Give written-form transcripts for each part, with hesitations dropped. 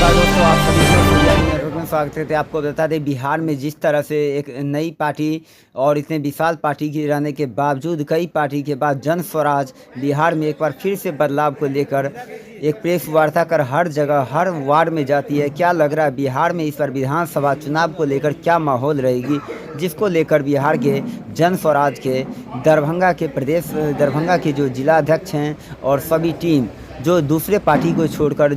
नमस्कार दोस्तों, आप सभी को सुजान नेटवर्क में स्वागत करते हैं। आपको बता दें, बिहार में जिस तरह से एक नई पार्टी और इतने विशाल पार्टी की रहने के बावजूद कई पार्टी के बाद जन स्वराज बिहार में एक बार फिर से बदलाव को लेकर एक प्रेस वार्ता कर हर जगह हर वार्ड में जाती है। क्या लग रहा है बिहार में इस बार विधानसभा चुनाव को लेकर क्या माहौल रहेगी, जिसको लेकर बिहार के जन स्वराज के दरभंगा के जो जिला अध्यक्ष हैं और सभी टीम जो दूसरे पार्टी को छोड़कर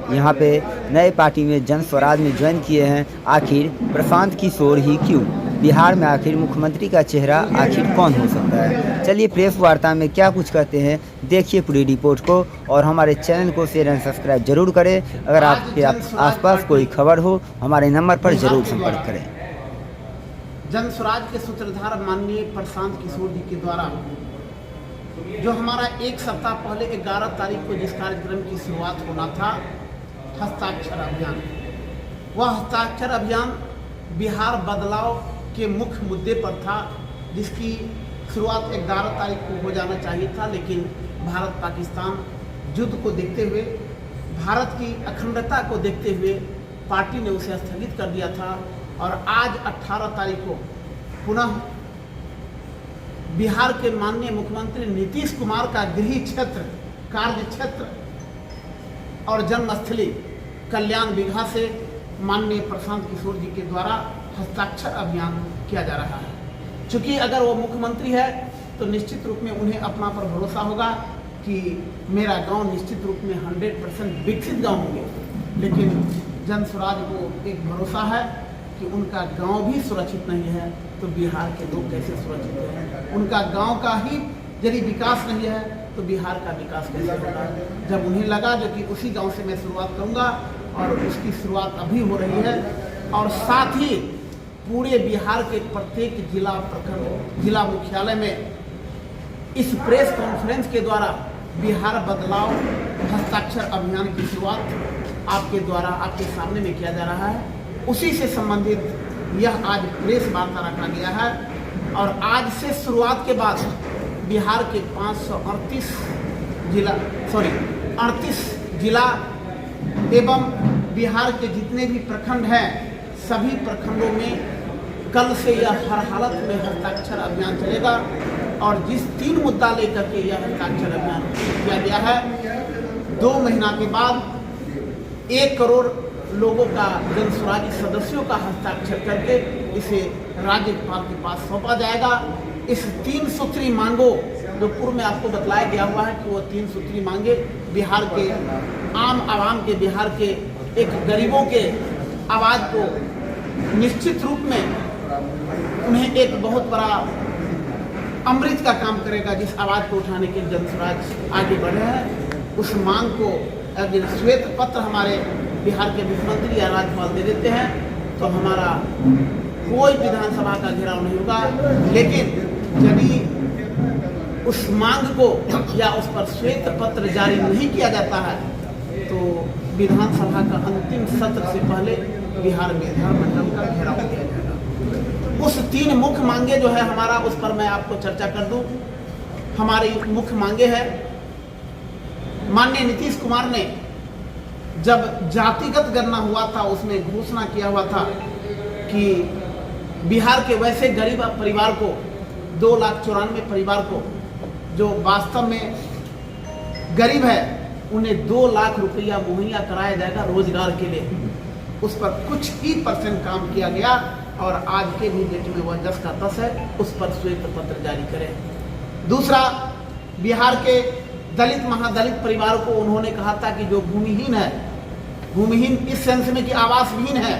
यहाँ पे नए पार्टी में जन स्वराज में ज्वाइन किए हैं, आखिर प्रशांत किशोर ही क्यों? बिहार में आखिर मुख्यमंत्री का चेहरा आखिर कौन हो सकता है? चलिए प्रेस वार्ता में क्या कुछ कहते हैं देखिए पूरी रिपोर्ट को, और हमारे चैनल को शेयर एंड सब्सक्राइब जरूर करें। अगर आपके आसपास कोई खबर हो हमारे नंबर पर जरूर संपर्क करें। जन स्वराज के सूत्रधार माननीय प्रशांत किशोर जी के द्वारा जो हमारा एक सप्ताह पहले 11 तारीख को जिस कार्यक्रम की शुरुआत होना था, हस्ताक्षर अभियान, वह हस्ताक्षर अभियान बिहार बदलाव के मुख्य मुद्दे पर था, जिसकी शुरुआत 11 तारीख को हो जाना चाहिए था। लेकिन भारत पाकिस्तान युद्ध को देखते हुए, भारत की अखंडता को देखते हुए पार्टी ने उसे स्थगित कर दिया था। और आज 18 तारीख को पुनः बिहार के माननीय मुख्यमंत्री नीतीश कुमार का गृह क्षेत्र, कार्य क्षेत्र और जन्मस्थली कल्याण बिघा से माननीय प्रशांत किशोर जी के द्वारा हस्ताक्षर अभियान किया जा रहा है। चूँकि अगर वो मुख्यमंत्री है तो निश्चित रूप में उन्हें अपना पर भरोसा होगा कि मेरा गांव निश्चित रूप में 100% विकसित गांव होंगे। लेकिन जन स्वराज को एक भरोसा है कि उनका गांव भी सुरक्षित नहीं है तो बिहार के लोग कैसे सुरक्षित हैं? उनका गांव का ही यदि विकास नहीं है तो बिहार का विकास कैसे होगा? जब उन्हें लगा जो कि उसी गांव से मैं शुरुआत करूंगा, और उसकी शुरुआत अभी हो रही है। और साथ ही पूरे बिहार के प्रत्येक जिला, प्रखंड, जिला मुख्यालय में इस प्रेस कॉन्फ्रेंस के द्वारा बिहार बदलाव हस्ताक्षर अभियान की शुरुआत आपके द्वारा आपके सामने में किया जा रहा है। उसी से संबंधित यह आज प्रेस वार्ता रखा गया है। और आज से शुरुआत के बाद बिहार के 38 जिला एवं बिहार के जितने भी प्रखंड हैं, सभी प्रखंडों में कल से यह हर हालत में हस्ताक्षर अभियान चलेगा। और जिस 3 मुद्दा लेकर के यह हस्ताक्षर अभियान किया गया है, 2 महीना के बाद 1 करोड़ लोगों का जन स्वराज सदस्यों का हस्ताक्षर करके इसे राज्यपाल के पास सौंपा जाएगा। इस 3 सूत्री मांगों, जो पूर्व में आपको बतलाया गया हुआ है कि वो 3 सूत्री मांगे बिहार के आम आवाम के, बिहार के एक गरीबों के आवाज़ को निश्चित रूप में उन्हें एक बहुत बड़ा अमृत का काम करेगा। जिस आवाज़ को उठाने के जन स्वराज आगे बढ़े हैं, उस मांग को अगर श्वेत पत्र हमारे बिहार के मुख्यमंत्री या राज्यपाल दे देते हैं तो हमारा कोई विधानसभा का घेराव नहीं होगा। लेकिन यदि उस मांग को या उस पर श्वेत पत्र जारी नहीं किया जाता है तो विधानसभा का अंतिम सत्र से पहले बिहार विधानमंडल का घेराव किया जाएगा। उस 3 मुख्य मांगे जो है हमारा, उस पर मैं आपको चर्चा कर दूं। हमारी मुख्य मांगे है, माननीय नीतीश कुमार ने जब जातिगत गणना हुआ था उसमें घोषणा किया हुआ था कि बिहार के वैसे गरीब परिवार को, 2,94,000 परिवार को जो वास्तव में गरीब है, उन्हें 2 लाख रुपया मुहैया कराया जाएगा रोजगार के लिए। उस पर कुछ ही % काम किया गया और आज के भी डेट में वह 10 का 10 है। उस पर श्वेत पत्र जारी करें। दूसरा, बिहार के दलित महादलित परिवार को उन्होंने कहा था कि जो भूमिहीन है, भूमिहीन इस सेंस में कि आवास विहीन है,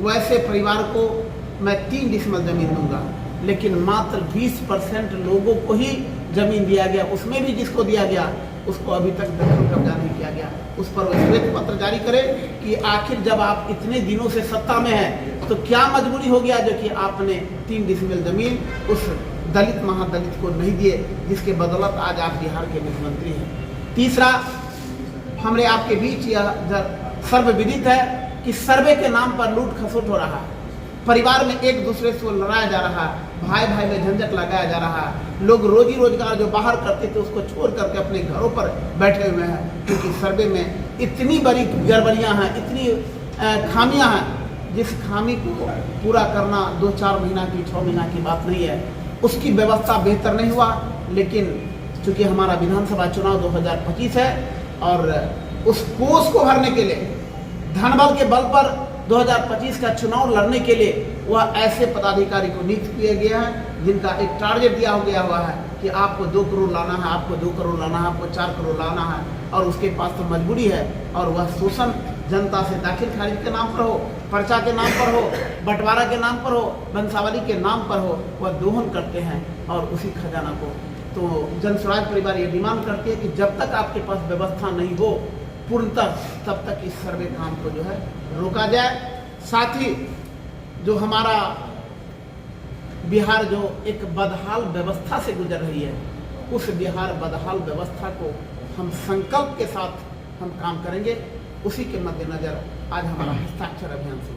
वैसे परिवार को मैं 3 डिसमल जमीन दूंगा। लेकिन मात्र 20% लोगों को ही जमीन दिया गया। उसमें भी जिसको दिया गया उसको अभी तक दखल कब्जा नहीं किया गया। उस पर श्वेत पत्र जारी करें कि आखिर जब आप इतने दिनों से सत्ता में हैं तो क्या मजबूरी हो गया जो कि आपने 3 डिसमिल जमीन उस दलित महादलित को नहीं दिए, जिसके बदौलत आज आप बिहार के मुख्यमंत्री हैं। तीसरा, हमने आपके बीच यह सर्वविदित है कि सर्वे के नाम पर लूट खसोट हो रहा है। परिवार में एक दूसरे से लड़ाया जा रहा है, भाई भाई में झंझट लगाया जा रहा है। लोग रोजी रोजगार जो बाहर करते थे उसको छोड़ करके अपने घरों पर बैठे हुए हैं, क्योंकि सर्वे में इतनी बड़ी गड़बड़ियाँ हैं, इतनी खामियाँ हैं, जिस खामी को पूरा करना 2-4 महीना की 6 महीना की बात नहीं है। उसकी व्यवस्था बेहतर नहीं हुआ, लेकिन चूँकि हमारा विधानसभा चुनाव 2025 है और उस कोष को भरने के लिए धनबल के बल पर 2025 का चुनाव लड़ने के लिए वह ऐसे पदाधिकारी को नियुक्त किया गया है जिनका एक टारगेट दिया हुआ है कि आपको 2 करोड़ लाना है, आपको 2 करोड़ लाना है, आपको 4 करोड़ लाना है, और उसके पास तो मजबूरी है और वह शोषण जनता से दाखिल खारिज के नाम पर हो, पर्चा के नाम पर हो, बंटवारा के नाम पर हो, वंशावली के नाम पर हो, वह दोहन करते हैं और उसी खजाना को। तो जन स्वराज परिवार ये डिमांड करती है कि जब तक आपके पास व्यवस्था नहीं हो पूर्णतः, तब तक इस सर्वे काम को जो है रोका जाए। साथ ही जो हमारा बिहार जो एक बदहाल व्यवस्था से गुजर रही है, उस बिहार बदहाल व्यवस्था को हम संकल्प के साथ हम काम करेंगे। उसी के मद्देनजर आज हमारा हस्ताक्षर अभियान शुरू।